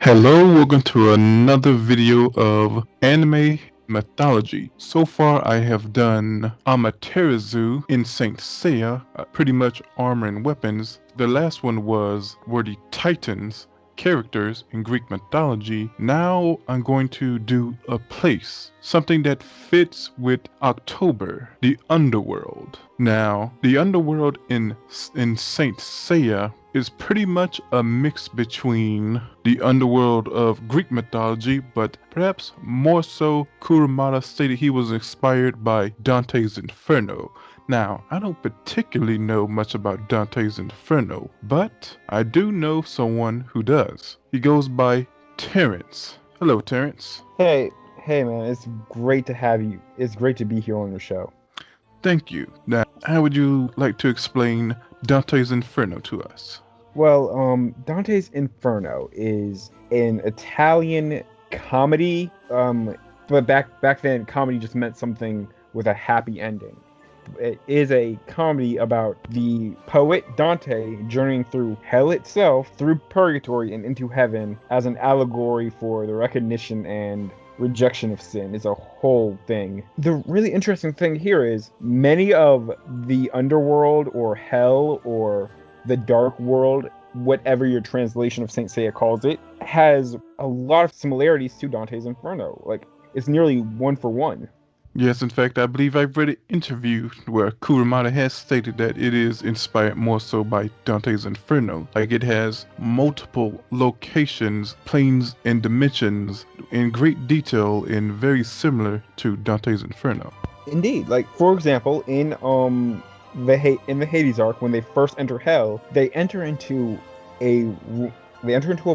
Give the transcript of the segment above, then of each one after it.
Hello, welcome to another video of anime mythology. So far I have done Amaterasu in Saint Seiya, pretty much armor and weapons. The last one was were the Titans, characters in Greek mythology. Now I'm going to do a place, something that fits with October, the Underworld. Now, the Underworld in Saint Seiya is pretty much a mix between the underworld of Greek mythology, but perhaps more so Kurumada stated he was inspired by Dante's Inferno. Now, I don't particularly know much about Dante's Inferno, but I do know someone who does. He goes by Terrence. Hello, Terrence. Hey man, it's great to have you. It's great to be here on your show. Thank you. Now, how would you like to explain Dante's Inferno to us? Well, Dante's Inferno is an Italian comedy. But back then, comedy just meant something with a happy ending. It is a comedy about the poet Dante journeying through hell itself, through purgatory and into heaven as an allegory for the recognition and rejection of sin. Is a whole thing. The really interesting thing here is many of the underworld or hell or the dark world, whatever your translation of Saint Seiya calls it, has a lot of similarities to Dante's Inferno. Like, it's nearly one for one. Yes, in fact, I believe I've read an interview where Kurumada has stated that it is inspired more so by Dante's Inferno. Like it has multiple locations, planes, and dimensions in great detail and very similar to Dante's Inferno. Indeed, like for example, in the Hades arc, when they first enter hell, a they enter into a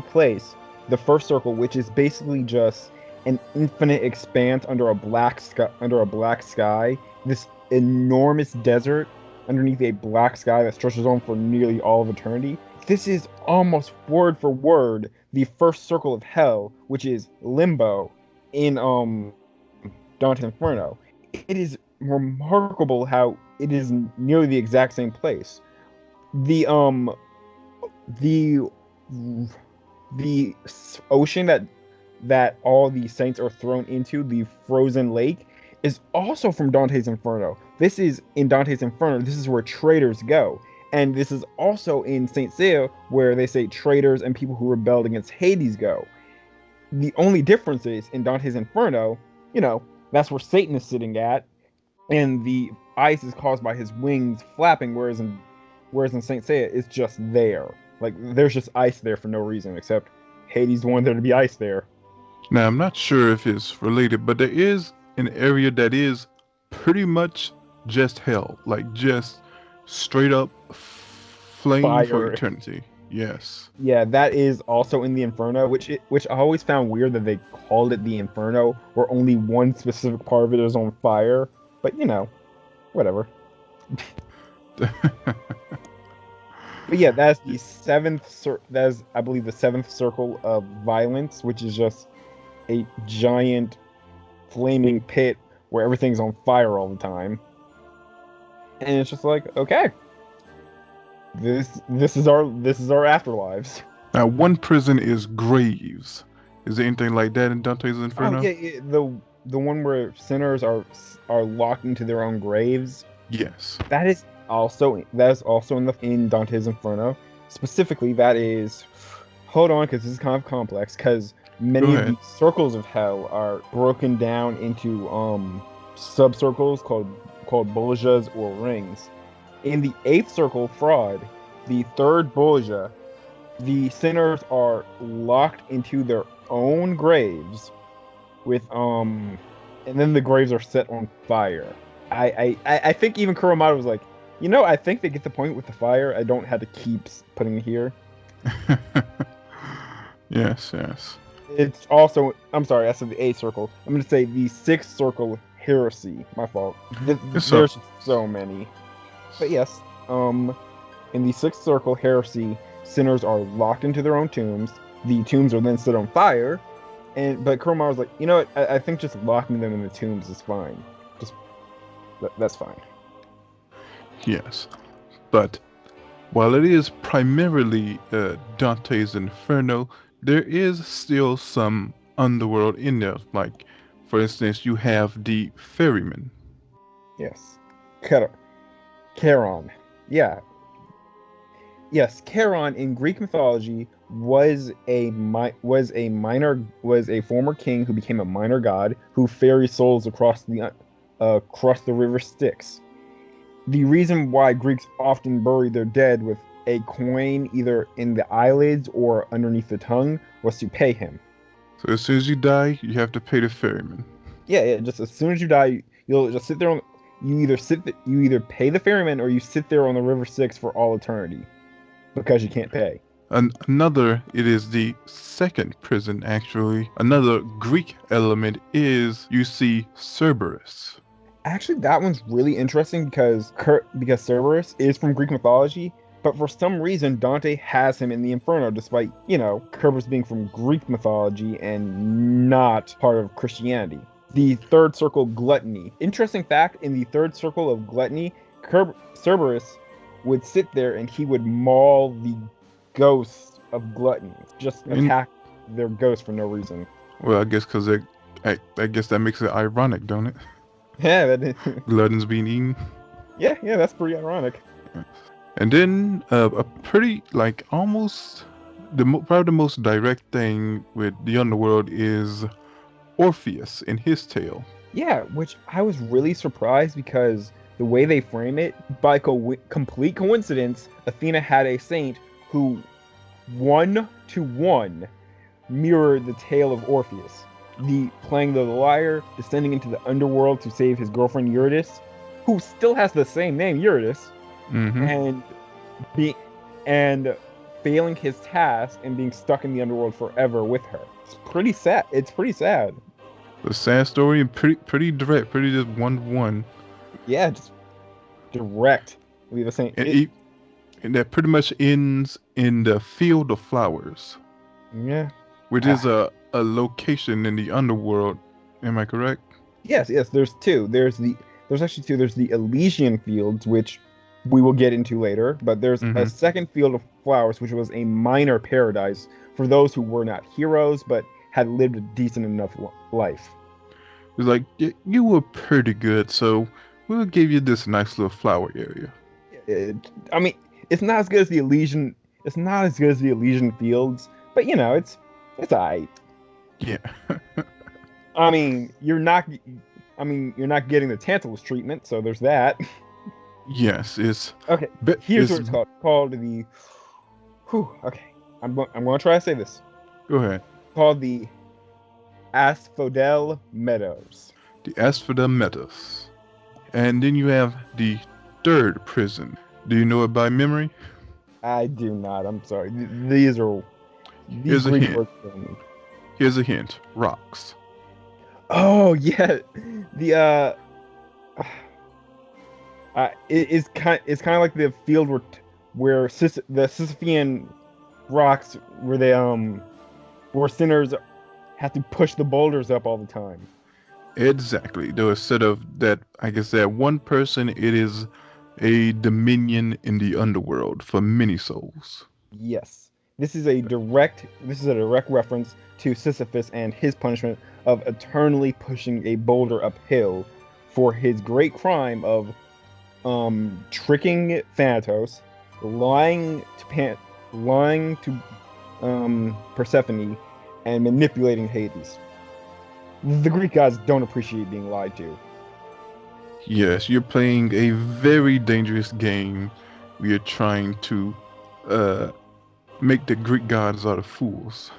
place, the first circle, which is basically just an infinite expanse under a black sky. This enormous desert underneath a black sky that stretches on for nearly all of eternity. This is almost word for word the first circle of hell, which is limbo in Dante's Inferno. It is remarkable how it is nearly the exact same place. The the the ocean that all the saints are thrown into, the frozen lake, is also from Dante's Inferno. This is in Dante's Inferno. This is where traitors go. And this is also in Saint Seiya, where they say traitors and people who rebelled against Hades go. The only difference is in Dante's Inferno, that's where Satan is sitting at, and the ice is caused by his wings flapping, whereas in Saint Seiya, it's just there. Like there's just ice there for no reason, except Hades wanted there to be ice there. Now, I'm not sure if it's related, but there is an area that is pretty much just hell, like just straight up flame for Fire. eternity. Yes. Yeah, that is also in the Inferno, which I always found weird that they called it the Inferno, where only one specific part of it is on fire. But whatever. But yeah, that's the that is, I believe, the seventh circle of violence, which is just a giant flaming pit where everything's on fire all the time. And it's just like, okay, this is our afterlives. Now, one prison is graves. Is there anything like that in Dante's Oh Inferno? yeah, the one where sinners are locked into their own graves. Yes. That is also in Dante's Inferno. Specifically, that is. Hold on, because this is kind of complex. Because Go many of ahead. the circles of hell are broken down into subcircles called boljas or rings. In the eighth circle, fraud, the third bolja, the sinners are locked into their own graves with and then the graves are set on fire. I think even Kuromada was like, I think they get the point with the fire. I don't have to keep putting it here. Yes, yes. It's also, I'm sorry, I said the eighth circle. I'm gonna say the sixth circle heresy. My fault. It's up. There's so many, but yes, in the sixth circle heresy, sinners are locked into their own tombs. The tombs are then set on fire, but Kuromada was like, you know what? I think just locking them in the tombs is fine. Just that's fine. Yes. But while it is primarily Dante's Inferno, there is still some underworld in there. Like, for instance, you have the ferryman. Yes. Car- Charon. Yeah. Yes, Charon in Greek mythology was a former king who became a minor god who ferries souls across the river Styx. The reason why Greeks often bury their dead with a coin either in the eyelids or underneath the tongue was to pay him. So as soon as you die, you have to pay the ferryman. Yeah, yeah. Just as soon as you die, you'll just sit there on. You either pay the ferryman or you sit there on the river Styx for all eternity because you can't pay. Another, it is the second prison actually. Another Greek element is you see Cerberus. Actually, that one's really interesting because Cerberus is from Greek mythology, but for some reason Dante has him in the Inferno, despite Cerberus being from Greek mythology and not part of Christianity. The third circle, gluttony. Interesting fact: in the third circle of gluttony, Cerberus would sit there and he would maul the ghosts of gluttony, just And attack their ghosts for no reason. well, I guess because I guess that makes it ironic, don't it? Yeah, that, Gluttons being eaten. yeah, that's pretty ironic. And then a pretty like almost probably the most direct thing with the underworld is Orpheus in his tale. Yeah, which I was really surprised because the way they frame it, by complete coincidence, Athena had a saint who 1-to-1 mirrored the tale of Orpheus. The playing the lyre, descending into the underworld to save his girlfriend Eurydice, who still has the same name, Eurydice, Mm-hmm. and be and failing his task and being stuck in the underworld forever with her. It's pretty sad. It's pretty sad. The sad story and pretty direct, pretty just 1-to-1. Yeah, just direct. Be the same. And that pretty much ends in the Field of Flowers, Yeah. which is a location in the underworld. Am I correct? Yes, yes. There's two. There's actually two. There's the Elysian Fields, which we will get into later, but there's a Mm-hmm. second Field of Flowers, which was a minor paradise for those who were not heroes but had lived a decent enough life. It's like you were pretty good, so we'll give you this nice little flower area. I mean, it's not as good as the Elysian. It's not as good as the Elysian Fields, but it's alright. Yeah. I mean, you're not. I mean, you're not getting the Tantalus treatment, so there's that. Yes, Okay, here's what it's called. Called the. Whew, okay, I'm going to try to say this. Go ahead. Called the Asphodel Meadows. The Asphodel Meadows. And then you have the third prison. Do you know it by memory? I do not. I'm sorry. These Here's a Greek hint. words for me. Here's a hint. Rocks. Oh yeah, the it's kind of like the field where the Sisyphean rocks where sinners have to push the boulders up all the time. Exactly. Though instead of that, I guess that one person, it is a dominion in the underworld for many souls. Yes, this is a direct reference to Sisyphus and his punishment of eternally pushing a boulder uphill for his great crime of tricking Thanatos, lying to Persephone, and manipulating Hades. The Greek gods don't appreciate being lied to. Yes, you're playing a very dangerous game. We are trying to uh, make the Greek gods out of fools.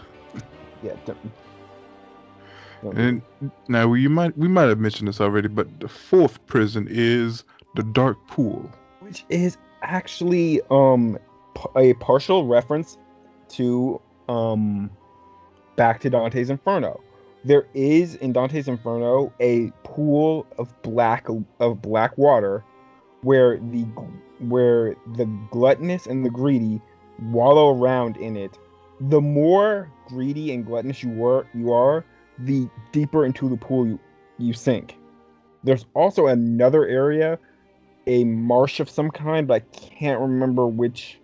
Yeah, don't do And now we might have mentioned this already, but the fourth prison is the Dark Pool. which is actually a partial reference to back to Dante's Inferno. There is in Dante's Inferno a pool of black water where the gluttonous and the greedy wallow around in it. The more greedy and gluttonous you are, the deeper into the pool you sink. There's also another area, a marsh of some kind, but I can't remember which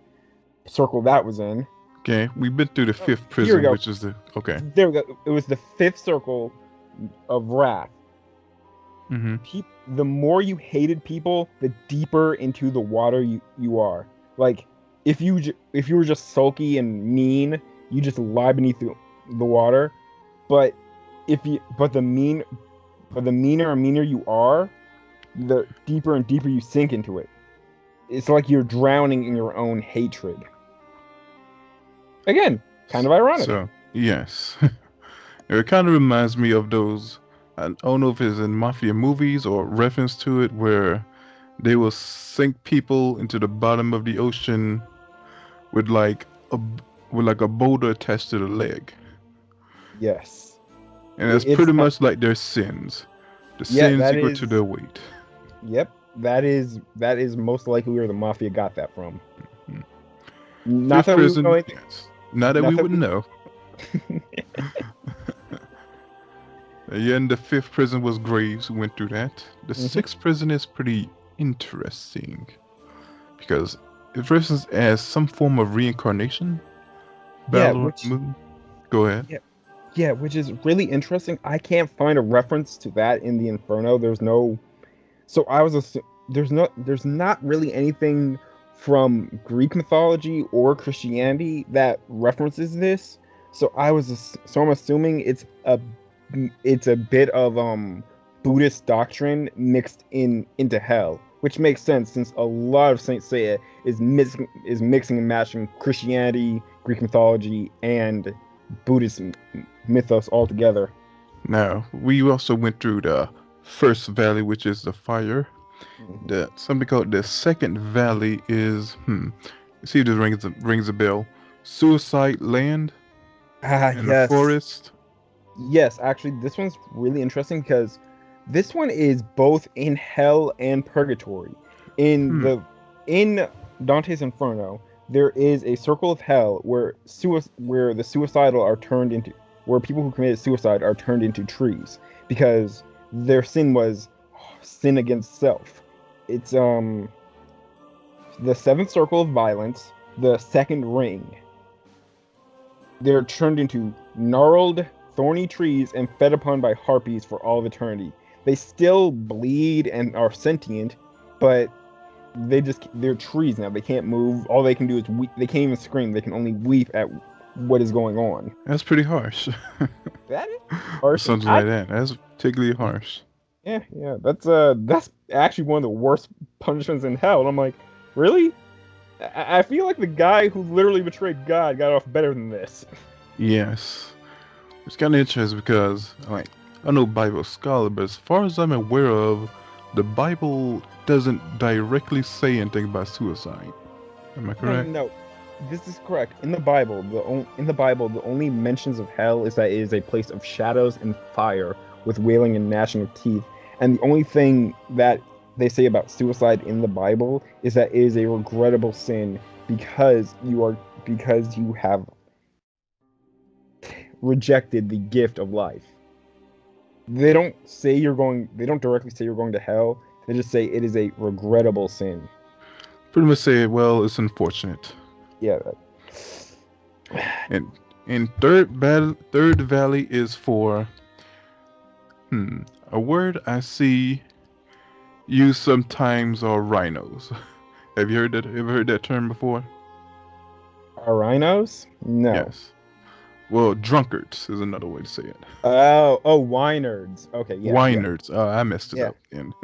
circle that was in. Okay, we've been through the Oh, fifth here we prison, go. which is the okay. There we go. It was the fifth circle of wrath. Mm-hmm. The more you hated people, the deeper into the water you are. Like if you were just sulky and mean, you just lie beneath the water. But if you but the meaner and meaner you are, the deeper and deeper you sink into it. It's like you're drowning in your own hatred. Again, kind of ironic. So yes, it kind of reminds me of those. I don't know if it's in mafia movies or reference to it, where they will sink people into the bottom of the ocean with a boulder attached to the leg, Yes. and that's It's pretty not. much like their sins. The Yeah, sins that equal to is. their weight. Yep, that is most likely where the mafia got that from. Hmm. Not Fifth that we would know prison, it. yes. Not that we Not that would we. know. Yeah, and the fifth prison was Graves. We went through that. The Mhm. sixth prison is pretty interesting because it verses as some form of reincarnation. Yeah, Battle Moon. Go ahead. yeah, yeah, which is really interesting. I can't find a reference to that in the Inferno. There's no. So I was there's not really anything from Greek mythology or Christianity that references this. So I'm assuming it's a bit of Buddhist doctrine mixed into hell, which makes sense since a lot of Saint Seiya is mixing and matching Christianity, Greek mythology, and Buddhist mythos all together. Now we also went through the first valley, which is the fire. Mhm. The something called the second valley is see if this rings a bell. Suicide Land Ah, and the yes. forest. Yes, actually, this one's really interesting because this one is both in hell and purgatory. In Hmm. the in Dante's Inferno, there is a circle of hell where the suicidal are turned into where people who committed suicide are turned into trees because their sin was sin against self. It's the seventh circle of violence, the second ring. They're turned into gnarled, thorny trees and fed upon by harpies for all of eternity. They still bleed and are sentient, but they're trees now. They can't move. All they can do is weep. They can't even scream. They can only weep at what is going on. That's pretty harsh. That is For harsh, and something I like that. That's particularly harsh. yeah, that's actually one of the worst punishments in hell. And I'm like, really? I feel like the guy who literally betrayed God got off better than this. Yes. It's kind of interesting because, like, I'm no Bible scholar, but as far as I'm aware of, the Bible doesn't directly say anything about suicide. Am I No, no, correct? no. This is correct. In the Bible, the only mentions of hell is that it is a place of shadows and fire with wailing and gnashing of teeth. And the only thing that they say about suicide in the Bible is that it is a regrettable sin because you have rejected the gift of life. They don't directly say you're going to hell. They just say it is a regrettable sin. Pretty much say, well, it's unfortunate. Yeah. And third valley is for hmm, a word I see used sometimes are rhinos. Have you heard that? Ever heard that term before? Are rhinos? No. Yes. Well, drunkards is another way to say it. Oh, whinards. Okay, yeah, yeah, Winers. I messed it yeah. up.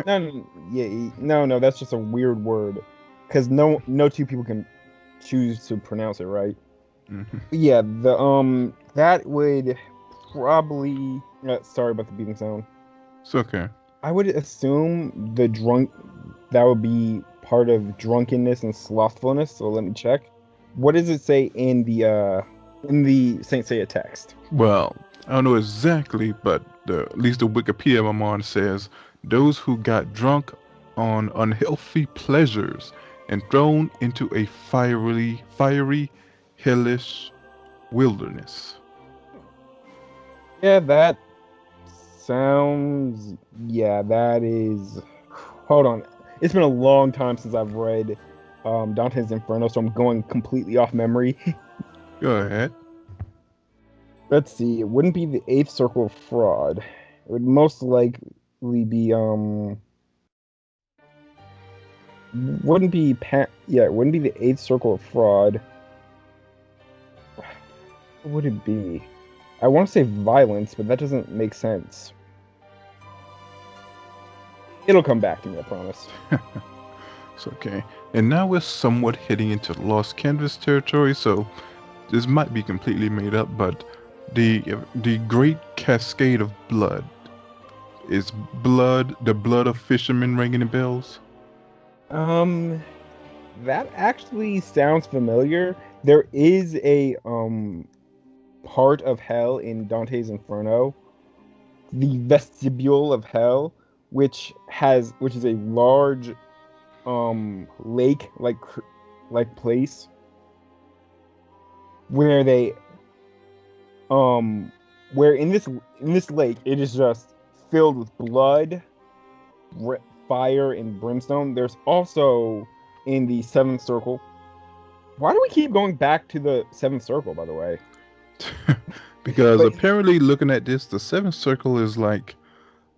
And No, that's just a weird word, because no two people can choose to pronounce it right. Mhm. Yeah, the that would probably. Sorry about the beeping sound. It's okay. I would assume that would be part of drunkenness and slothfulness. So let me check. What does it say in the Saint Seiya text? Well, I don't know exactly, but at least the Wikipedia I'm on says those who got drunk on unhealthy pleasures and thrown into a fiery, hellish wilderness. Yeah, that sounds. Yeah, that is. Hold on. It's been a long time since I've read Dante's Inferno, so I'm going completely off memory. Go ahead. Let's see. It wouldn't be the eighth circle of fraud. It would most likely be wouldn't be yeah, it wouldn't be the eighth circle of fraud. What would it be? I want to say violence, but that doesn't make sense. It'll come back to me, I promise. It's okay. And now we're somewhat heading into Lost Canvas territory, so this might be completely made up, but the Great Cascade of Blood. Is the blood of fishermen ringing the bells? That actually sounds familiar. There is a part of hell in Dante's Inferno, the vestibule of hell, which is a large lake like place where they where in this lake it is just filled with blood, fire, and brimstone. There's also in the seventh circle. Why do we keep going back to the seventh circle, by the way? Because But apparently, looking at this, the seventh circle is like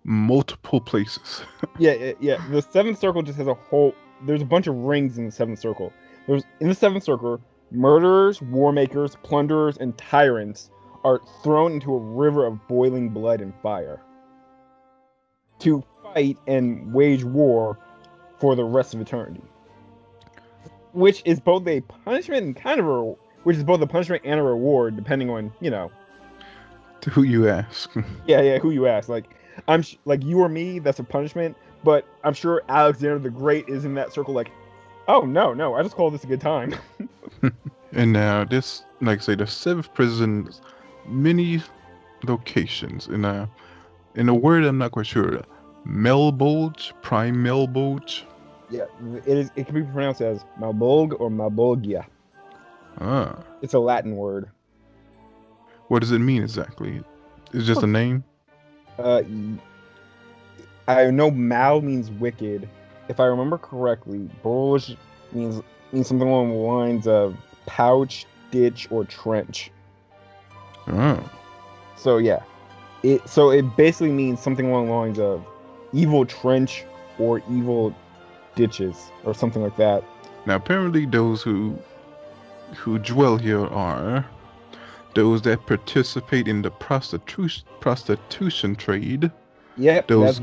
multiple places. yeah. The seventh circle just has a whole. There's a bunch of rings in the seventh circle. There's in the seventh circle, murderers, war makers, plunderers, and tyrants are thrown into a river of boiling blood and fire to fight and wage war for the rest of eternity. Which is both a punishment and kind of which is both a punishment and a reward, depending on To who you ask. yeah, who you ask. Like like you or me, that's a punishment. But I'm sure Alexander the Great is in that circle. Like, oh no, I just call this a good time. And now this, like I say, the seventh prison, many locations in a word I'm not quite sure. Melbulge, prime Melbulge. Yeah, it is. It can be pronounced as Malbolg or Malbolgia. Ah, It's a Latin word. what does it mean exactly? It's just a name. Uh, I know Mal means wicked. If I remember correctly, Bulge means something along the lines of pouch, ditch, or trench. Oh, So yeah, it basically means something along the lines of evil trench or evil ditches or something like that. now apparently those who dwell here are those that participate in the prostitution trade. Yep, Those.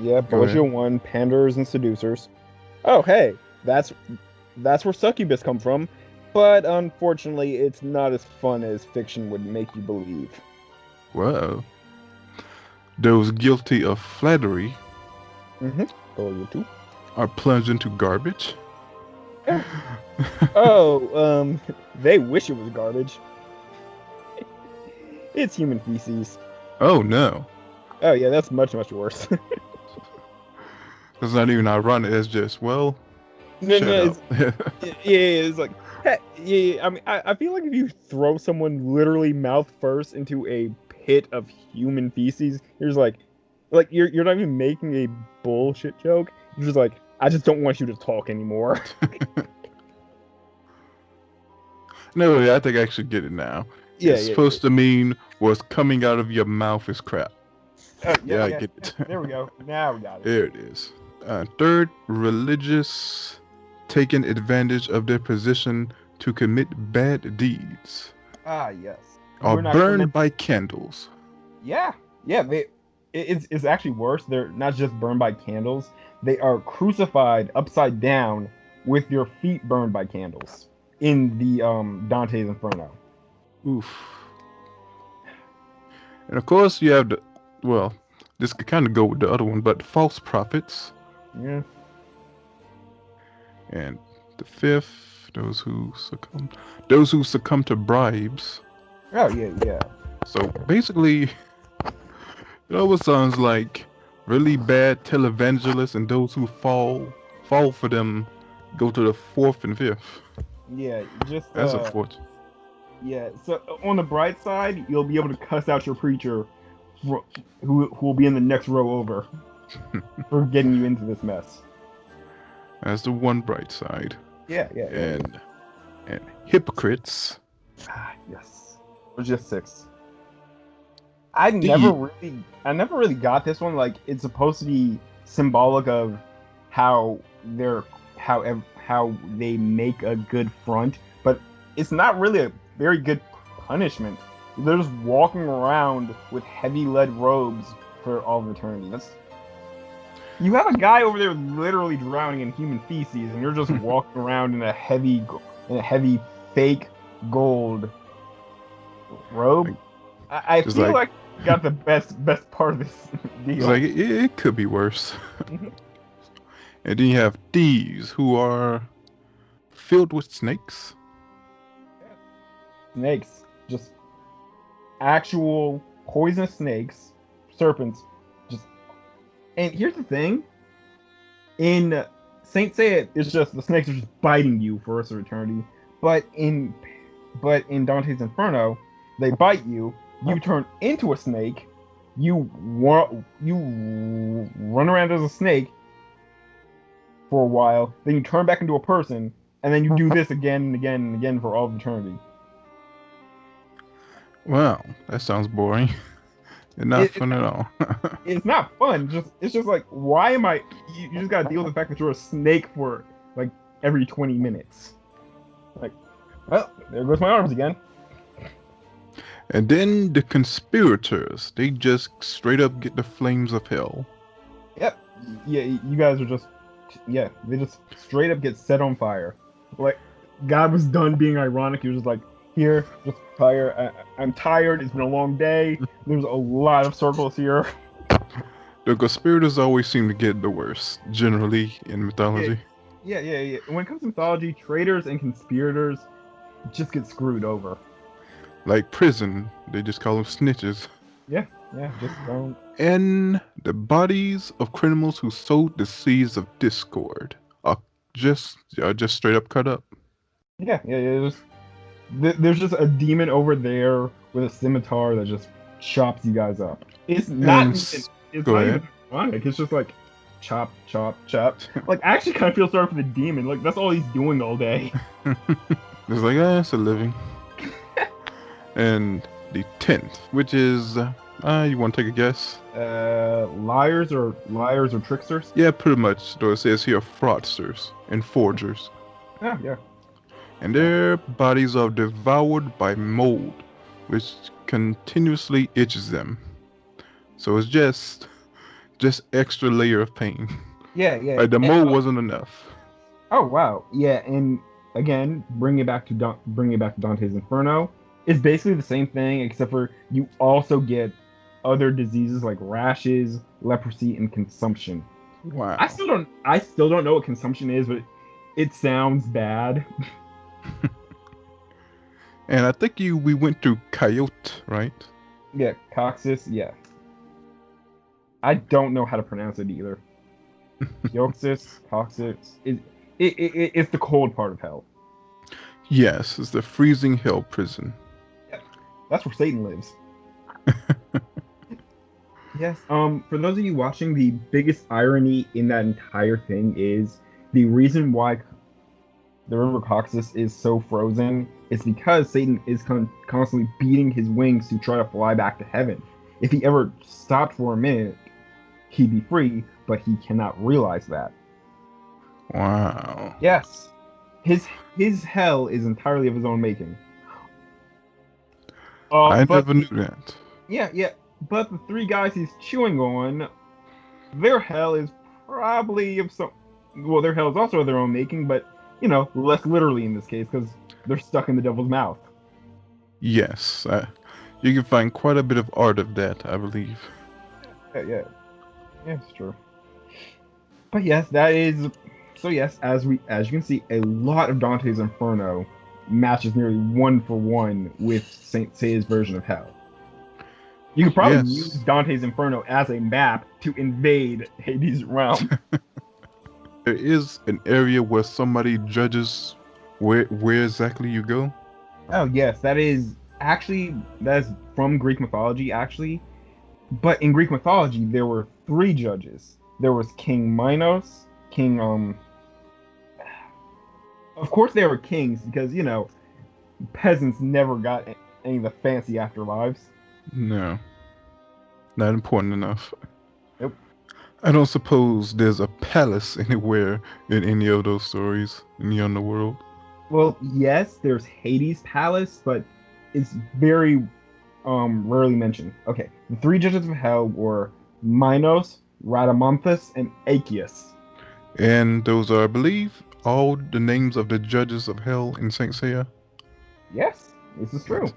yeah, Go Bulgia ahead. one, panders and seducers. Oh hey, that's where succubus come from, but unfortunately, it's not as fun as fiction would make you believe. Well, those guilty of flattery Mm-hmm. Bulgia two. are plunged into garbage. Yeah. Oh, they wish it was garbage. It's human feces. Oh no, Oh yeah, that's much worse. that's not even ironic. It's just, well, No, shut no, up. yeah, it's like, hey, yeah. I mean, I feel like if you throw someone literally mouth first into a pit of human feces, you're just like you're not even making a bullshit joke. You're just like, I just don't want you to talk anymore. No, I think I should get it now. Yeah, It's supposed to mean what's coming out of your mouth is crap. Yeah, I get it. There we go. Now we got it. There it is. Third, religious taking advantage of their position to commit bad deeds Ah, yes. are We're not burned by candles. Yeah, yeah. It's actually worse. They're not just burned by candles. They are crucified upside down with your feet burned by candles in the Dante's Inferno. Oof. And of course, you have well, this could kind of go with the other one, but false prophets. Yeah. And the fifth, those who succumb to bribes. Oh yeah. So basically, it almost sounds like really bad televangelists, and those who fall for them go to the fourth and fifth. Yeah, just That's unfortunate. yeah. So on the bright side, you'll be able to cuss out your preacher, who will be in the next row over, for getting you into this mess. That's the one bright side. Yeah. And hypocrites. Yes. It was just 6. I The never really got this one. Like, it's supposed to be symbolic of how they're how they make a good front, but it's not really a very good punishment. They're just walking around with heavy lead robes for all of eternity. You have a guy over there literally drowning in human feces, and you're just walking around in a heavy fake gold robe. I just feel like like you got the best part of this it's deal. like it could be worse. Mhm. And then you have thieves who are filled with snakes. Snakes, just actual poisonous snakes, serpents. Just and here's the thing: in Saint Seiya, it's just the snakes are just biting you for the rest of eternity. But in Dante's Inferno, they bite you. You turn into a snake. You run around as a snake for a while. Then you turn back into a person, and then you do this again and again and again for all of eternity. Wow, that sounds boring and not It, fun at all. it's not fun. Just it's just like why am I? You just gotta deal with the fact that you're a snake for like every 20 minutes. Like, well, there goes my arms again. And then the conspirators, they just straight up get the flames of hell. Yep. Yeah, you guys are just yeah. They just straight up get set on fire. Like God was done being ironic. He was just like, here, just fire. I'm tired. It's been a long day. There's a lot of circles here. The conspirators always seem to get the worst, generally in Yeah, mythology. yeah. When it comes to mythology, traitors and conspirators just get screwed over. Like prison, they just call them snitches. Yeah, yeah, just don't. And the bodies of criminals who sowed the seeds of discord are just straight up cut up. Yeah. There's just a demon over there with a scimitar that just chops you guys up. It's not And even. It's go not ahead. even ironic. It's just like chop, chop, chop. Like I actually kind of feel sorry for the demon. Like that's all he's doing all day. It's like, it's a living. And the 10th, which is, you want to take a guess? Liars or tricksters. Yeah, pretty much. Though it says here fraudsters and forgers. Yeah. And their bodies are devoured by mold, which continuously itches them. So it's just extra layer of pain. Yeah. Like the mold wasn't enough. Oh wow, yeah, and again, bringing it back to Dante's Inferno, it's basically the same thing except for you also get other diseases like rashes, leprosy, and consumption. Wow. I still don't know what consumption is, but it sounds bad. And I think we went through Coyote, right? Yeah, Coxus, yeah. I don't know how to pronounce it either. Yoxus, Coxus, it's the cold part of hell. Yes, it's the freezing hell prison. Yep, that's where Satan lives. Yes. For those of you watching, the biggest irony in that entire thing is the reason why the River Caucasus is so frozen is because Satan is constantly beating his wings to try to fly back to heaven. If he ever stopped for a minute, he'd be free, but he cannot realize that. Wow. Yes, his hell is entirely of his own making. I But never knew that. yeah. But the three guys he's chewing on, their hell is probably of some. Well, their hell is also of their own making, but less literally in this case because they're stuck in the devil's mouth. Yes, you can find quite a bit of art of that, I believe. Yeah, it's true. But yes, that is. So yes, as you can see, a lot of Dante's Inferno matches nearly one for one with Saint Seiya's version of hell. You could probably use Yes. Dante's Inferno as a map to invade Hades' realm. There is an area where somebody judges where exactly you go. Oh yes, that is from Greek mythology actually. But in Greek mythology, there were three judges. There was King Minos, King Of course they were kings because peasants never got any of the fancy afterlives. No, not important enough. Nope. I don't suppose there's a palace anywhere in any of those stories in the Underworld. Well, yes, there's Hades' palace, but it's very rarely mentioned. Okay, the three judges of hell were Minos, Rhadamanthus, and Aegeus. And those are, I believe, all the names of the judges of hell in Saint Seiya. Yes, this is Nice. true.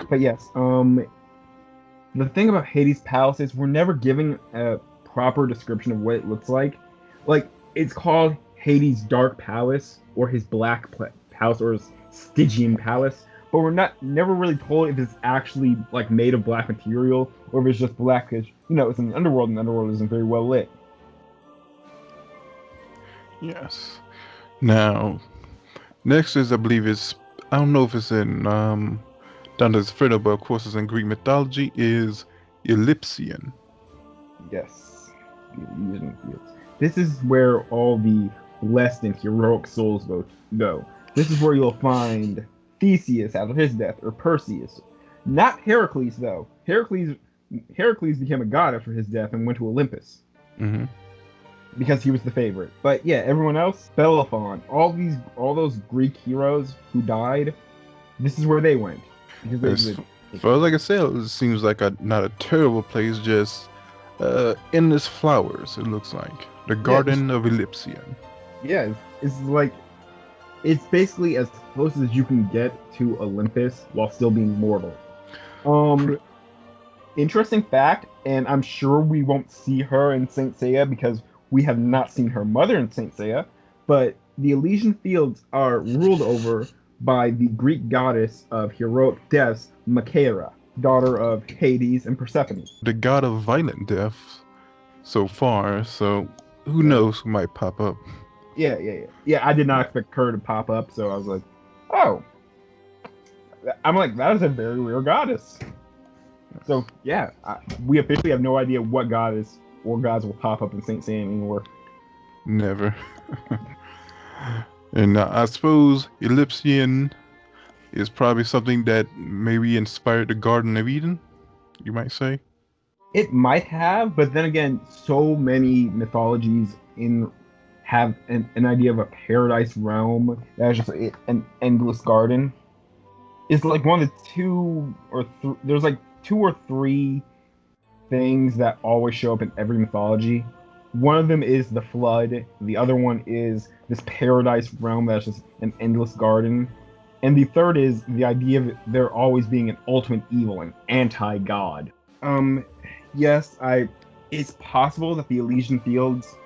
But yes, the thing about Hades' palace is we're never given a proper description of what it looks like. Like it's called Hades' Dark Palace or his Palace or his Stygian Palace, but we're not never really told if it's actually like made of black material or if it's just black because it's in the underworld and the underworld isn't very well lit. Yes. Now, next is, I believe, I don't know if it's in Dante's Inferno, but of course it's in Greek mythology, is Ellipsian. Yes, the Elysian Fields. This is where all the blessed and heroic souls go. This is where you'll find Theseus after his death, or Perseus. Not Heracles, though. Heracles became a god after his death and went to Olympus Mm-hmm. because he was the favorite. But yeah, everyone else, Bellerophon, all those Greek heroes who died, this is where they went because As far as I can tell, it seems like not a terrible place, just endless flowers, it looks like. The yeah, Garden of Ellipsian. yeah, it's like it's basically as close as you can get to Olympus while still being mortal. Um, Pre- interesting fact, and I'm sure we won't see her in Saint Seiya because we have not seen her mother in Saint Seiya, but the Elysian Fields are ruled over by the Greek goddess of heroic deaths, Machaira, daughter of Hades and Persephone. the god of violent death so far, so who Yeah, knows who might pop up. yeah. I did not expect her to pop up, so I was like, oh, I'm like, that is a very rare goddess. So yeah, we officially have no idea what goddess or gods will pop up in Saint Seiya anymore. Never. And I suppose Ellipsian is probably something that maybe inspired the Garden of Eden, you might say. It might have, but then again, so many mythologies in have an idea of a paradise realm that's just an endless garden. It's like one of the there's like two or three things that always show up in every mythology. One of them is the flood. The other one is this paradise realm that's just an endless garden. And the third is the idea of there always being an ultimate evil, an anti-god. Um, yes, it's possible that the Elysian Fields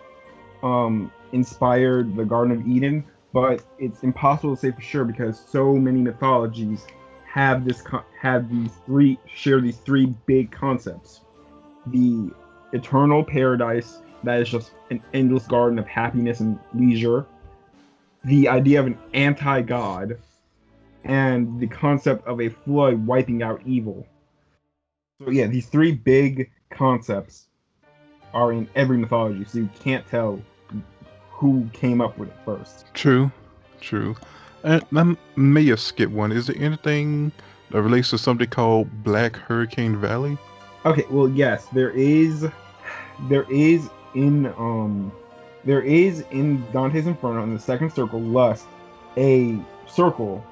inspired the Garden of Eden, but it's impossible to say for sure because so many mythologies have these three big concepts: the eternal paradise that is just an endless garden of happiness and leisure, the idea of an anti-god, and the concept of a flood wiping out evil. So yeah, these three big concepts are in every mythology, so you can't tell who came up with it first. True, true. And I may have skipped one. Is there anything that relates to something called Black Hurricane Valley? Okay, well yes, there is in Dante's Inferno in the second circle lust a circle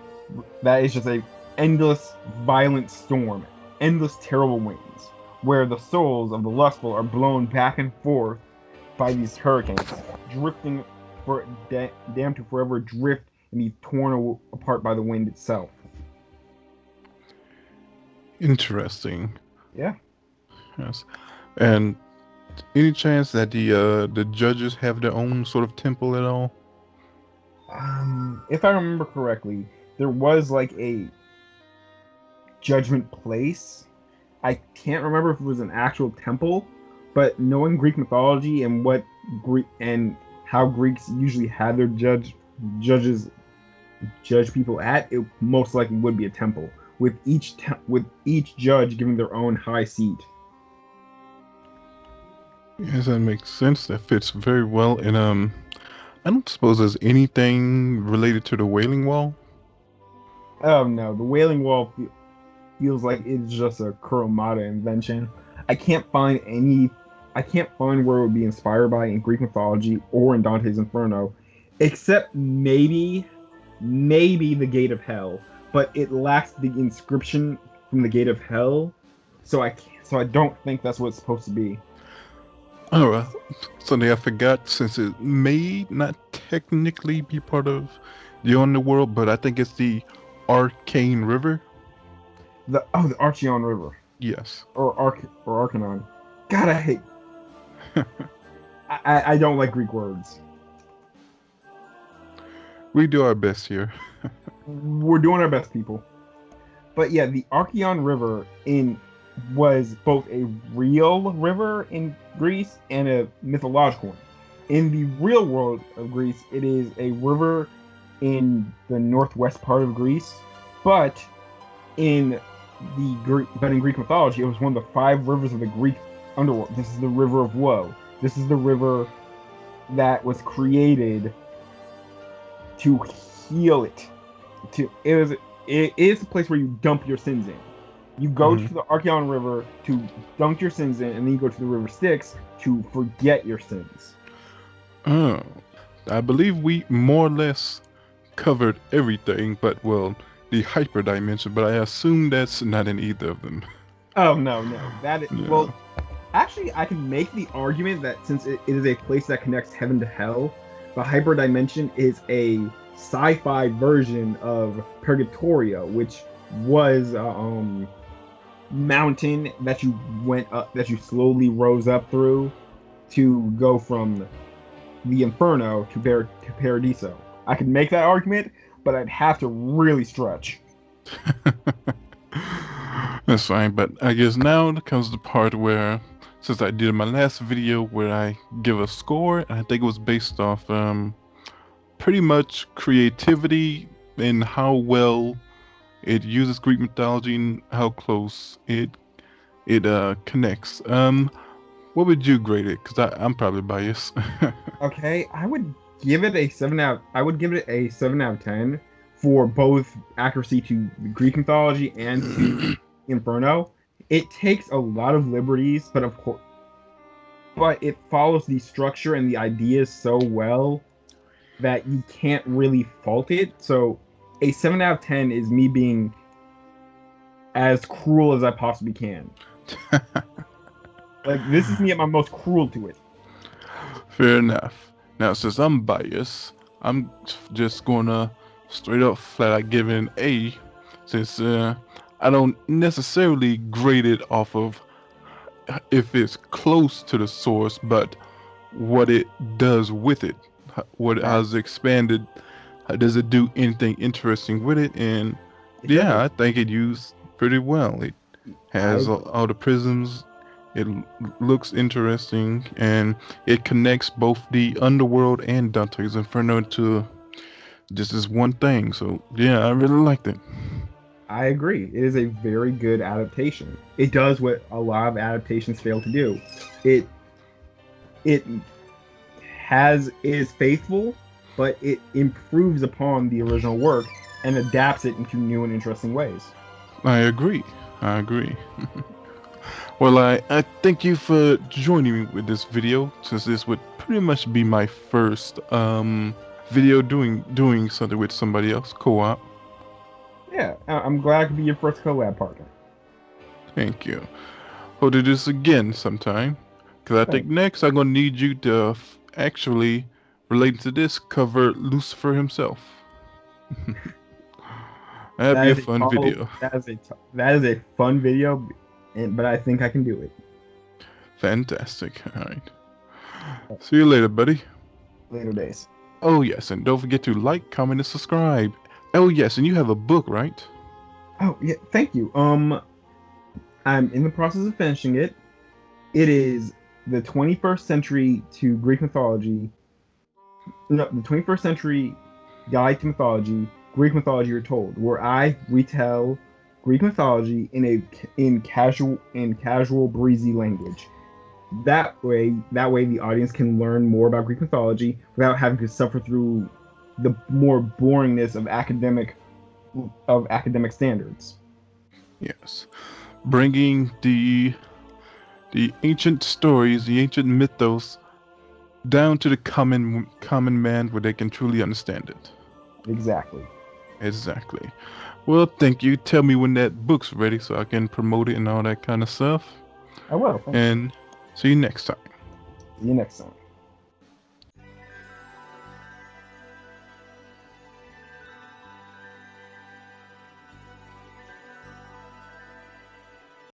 that is just a endless violent storm, endless terrible winds, where the souls of the lustful are blown back and forth by these hurricanes, drifting for damn to forever drift and be torn apart by the wind itself. Interesting. Yeah. Yes. And any chance that the judges have their own sort of temple at all? If I remember correctly, there was like a judgment place. I can't remember if it was an actual temple, but knowing Greek mythology and what Greek and how Greeks usually had their judges judge people at, it most likely would be a temple with with each judge giving their own high seat. Yes, that makes sense. That fits very well. And I don't suppose there's anything related to the Wailing Wall. Oh no, the Wailing Wall feels like it's just a Kurumada invention. I can't find any. I can't find where it would be inspired by in Greek mythology or in Dante's Inferno, except maybe the Gate of Hell. But it lacks the inscription from the Gate of Hell, so I can't, so I don't think that's what it's supposed to be. Alright, something I forgot since it may not technically be part of the Underworld, but I think it's the Arcane River. The Archeon River Yes. or Arcanon. God, I hate. I don't like Greek words. We do our best here. We're doing our best, people. But yeah, the Archeon River in was both a real river in Greece and a mythological one. In the real world of Greece, it is a river in the northwest part of Greece, but in in Greek mythology, it was one of the five rivers of the Greek underworld. This is the river of woe. This is the river that was created to heal it. It is a place where you dump your sins in. You go Mhm. to the Archeon River to dunk your sins in, and then you go to the River Styx to forget your sins. Oh, I believe we more or less covered everything, but well, the hyper dimension, but I assume that's not in either of them. Oh no, that is, Yeah. well, actually, I can make the argument that since it is a place that connects heaven to hell, the hyperdimension is a sci-fi version of Purgatorio, which was mountain that you went up, that you slowly rose up through to go from the Inferno to Paradiso. I could make that argument, but I'd have to really stretch. That's fine, but I guess now comes the part where, since I did my last video where I give a score, and I think it was based off pretty much creativity and how well it uses Greek mythology and how close it connects. What would you grade it? Because I'm probably biased. Okay, I would give it a 7 out of 10 for both accuracy to Greek mythology and to Inferno. It takes a lot of liberties, but it follows the structure and the ideas so well that you can't really fault it. So a 7 out of 10 is me being as cruel as I possibly can. Like this is me at my most cruel to it. Fair enough. Now, since I'm biased, I'm just gonna straight up flat out give it an A, since I don't necessarily grade it off of if it's close to the source, but what it does with it, what That has expanded, how does it do anything interesting with it, and it yeah, does. I think it used pretty well. It I has agree. all the prisms. It looks interesting, and it connects both the Underworld and Dante's Inferno into just this one thing. So yeah, I really liked it. I agree. It is a very good adaptation. It does what a lot of adaptations fail to do. It it it is faithful, but it improves upon the original work and adapts it into new and interesting ways. I agree. I agree. Well, I thank you for joining me with this video, since this would pretty much be my first video doing something with somebody else, co-op. Yeah, I'm glad I could be your first collab partner. Thank you. Hope to do this again sometime, because I think Thanks. next I'm gonna need you to actually, relating to this, cover Lucifer himself. That'd That be a is a fun tall. video. That is a fun video, but I think I can do it. Fantastic. Alright. See you later, buddy. Later days. Oh yes, and don't forget to like, comment, and subscribe. Oh yes, and you have a book, right? Oh yeah, thank you. I'm in the process of finishing it. It is the 21st century to Greek mythology. No, the 21st century guide to mythology, Greek mythology retold, where I retell Greek mythology in casual breezy language. That way the audience can learn more about Greek mythology without having to suffer through the more boringness of academic of academic standards. Yes. Bringing the ancient stories, the ancient mythos, down to the common man where they can truly understand it. Exactly. Exactly. Well, thank you. Tell me when that book's ready so I can promote it and all that kind of stuff. I will. Thanks. And see you next time. See you next time.